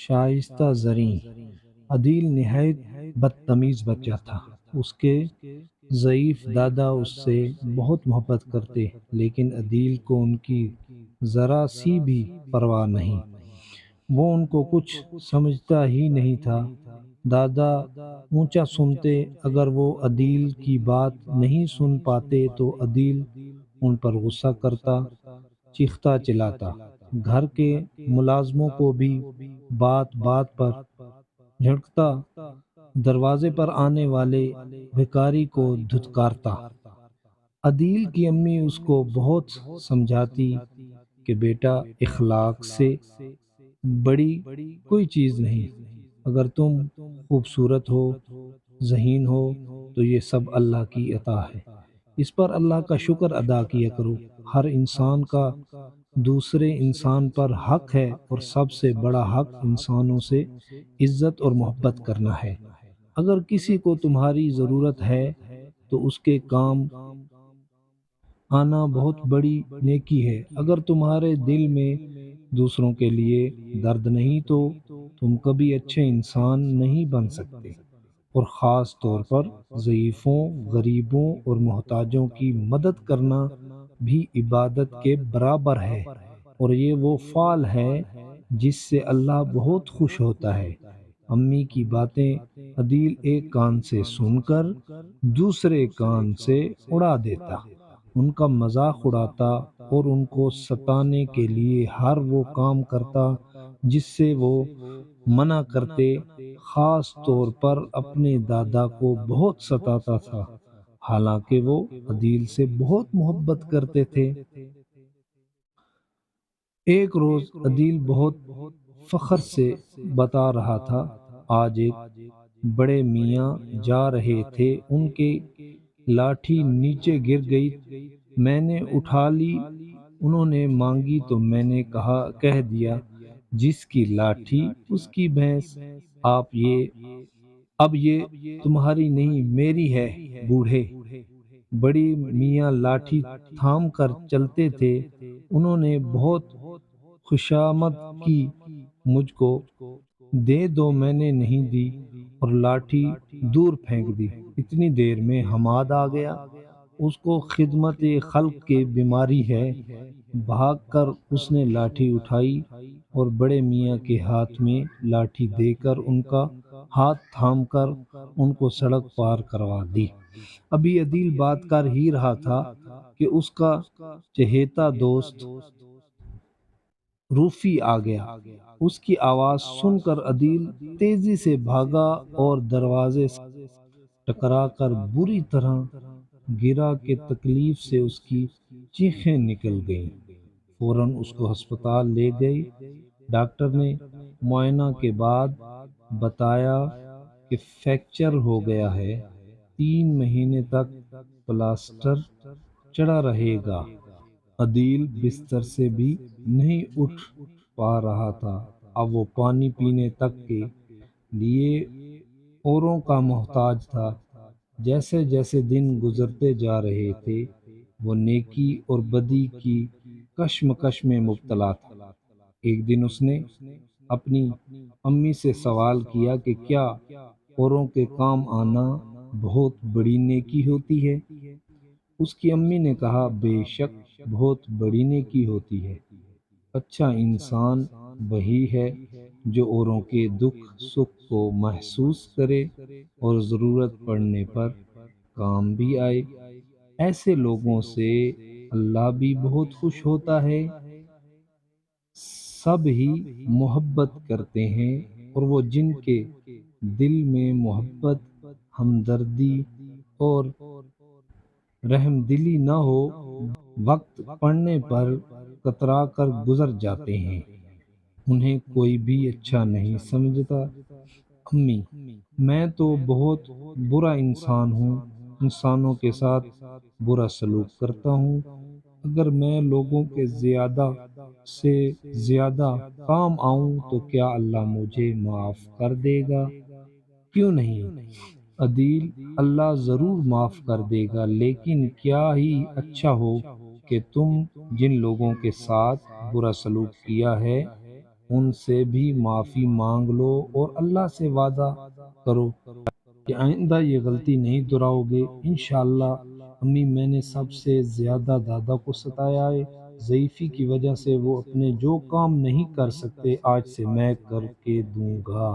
شائستہ زریں عدیل نہایت بدتمیز بچہ تھا۔ اس کے ضعیف دادا اس سے بہت محبت کرتے، لیکن عدیل کو ان کی ذرا سی بھی پرواہ نہیں۔ وہ ان کو کچھ سمجھتا ہی نہیں تھا۔ دادا اونچا سنتے، اگر وہ عدیل کی بات نہیں سن پاتے تو عدیل ان پر غصہ کرتا، چیختا چلاتا، گھر کے ملازموں کو بھی بات بات پر جھڑکتا، دروازے پر آنے والے بھکاری کو دھتکارتا۔ عدیل کی امی اس کو بہت سمجھاتی کہ بیٹا، اخلاق سے بڑی کوئی چیز نہیں۔ اگر تم خوبصورت ہو، ذہین ہو، تو یہ سب اللہ کی عطا ہے۔ اس پر اللہ کا شکر ادا کیا کرو۔ ہر انسان کا دوسرے انسان پر حق ہے، اور سب سے بڑا حق انسانوں سے عزت اور محبت کرنا ہے۔ اگر کسی کو تمہاری ضرورت ہے تو اس کے کام آنا بہت بڑی نیکی ہے۔ اگر تمہارے دل میں دوسروں کے لیے درد نہیں تو تم کبھی اچھے انسان نہیں بن سکتے، اور خاص طور پر ضعیفوں، غریبوں اور محتاجوں کی مدد کرنا بھی عبادت کے برابر ہے، اور یہ وہ فعل ہے جس سے اللہ بہت خوش ہوتا ہے۔ امی کی باتیں عدیل ایک کان سے سن کر دوسرے کان سے اڑا دیتا، ان کا مذاق اڑاتا اور ان کو ستانے کے لیے ہر وہ کام کرتا جس سے وہ منع کرتے۔ خاص طور پر اپنے دادا کو بہت ستاتا تھا، حالانکہ وہ عدیل سے بہت محبت کرتے تھے۔ ایک روز عدیل بہت فخر سے بتا رہا تھا، آج ایک بڑے میاں جا رہے تھے، ان کی لاٹھی نیچے گر گئی، میں نے اٹھا لی، انہوں نے مانگی تو میں نے کہہ دیا، جس کی لاٹھی اس کی بھینس، اب یہ تمہاری نہیں میری ہے بوڑھے۔ بڑی میاں لاٹھی تھام کر چلتے تھے، انہوں نے بہت خوشامد کی، مجھ کو دے دو، میں نے نہیں دی، اور لاٹھی دور پھینک دی۔ اتنی دیر میں حماد آ گیا، اس کو خدمت خلق کی بیماری ہے۔ بھاگ کر اس نے لاٹھی اٹھائی اور بڑے میاں کے ہاتھ میں لاٹھی دے کر ان کا ہاتھ تھام کر ان کو سڑک پار کروا دی۔ ابھی عدیل بات کر ہی رہا تھا کہ اس کا چہیتا دوست روفی آ گیا۔ اس کی آواز سن کر عدیل تیزی سے بھاگا اور دروازے سے ٹکرا کر بری طرح گرا کہ تکلیف سے اس کی چیخیں نکل گئیں۔ فوراً اس کو ہسپتال لے گئے۔ ڈاکٹر نے معائنہ کے بعد بتایا کہ فریکچر ہو گیا ہے، 3 مہینے تک پلاسٹر چڑھا رہے گا۔ عدیل بستر سے بھی نہیں اٹھ پا رہا تھا، اب وہ پانی پینے تک کے لیے اوروں کا محتاج تھا۔ جیسے جیسے دن گزرتے جا رہے تھے، وہ نیکی اور بدی کی کشمکش میں مبتلا تھا۔ ایک دن اس نے اپنی امی سے سوال کیا کہ کیا اوروں کے کام آنا بہت بڑی نیکی ہوتی ہے؟ اس کی امی نے کہا، بے شک بہت بڑی نیکی ہوتی ہے۔ اچھا انسان وہی ہے جو اوروں کے دکھ سکھ کو محسوس کرے اور ضرورت پڑنے پر کام بھی آئے۔ ایسے لوگوں سے اللہ بھی بہت خوش ہوتا ہے۔ سب ہی محبت کرتے ہیں، اور وہ جن کے دل میں محبت، ہمدردی اور رحم دلی نہ ہو، وقت پڑنے پر کترا کر گزر جاتے ہیں، انہیں کوئی بھی اچھا نہیں سمجھتا۔ امی، میں تو بہت برا انسان ہوں، انسانوں کے ساتھ برا سلوک کرتا ہوں۔ اگر میں لوگوں کے زیادہ سے زیادہ کام آؤں تو کیا اللہ مجھے معاف کر دے گا؟ کیوں نہیں عدیل، اللہ ضرور معاف کر دے گا، لیکن کیا ہی اچھا ہو کہ تم جن لوگوں کے ساتھ برا سلوک کیا ہے ان سے بھی معافی مانگ لو اور اللہ سے وعدہ کرو کہ آئندہ یہ غلطی نہیں دہراؤ گے۔ انشاءاللہ امی، میں نے سب سے زیادہ دادا کو ستایا ہے، ضعیفی کی وجہ سے وہ اپنے جو کام نہیں کر سکتے آج سے میں کر کے دوں گا۔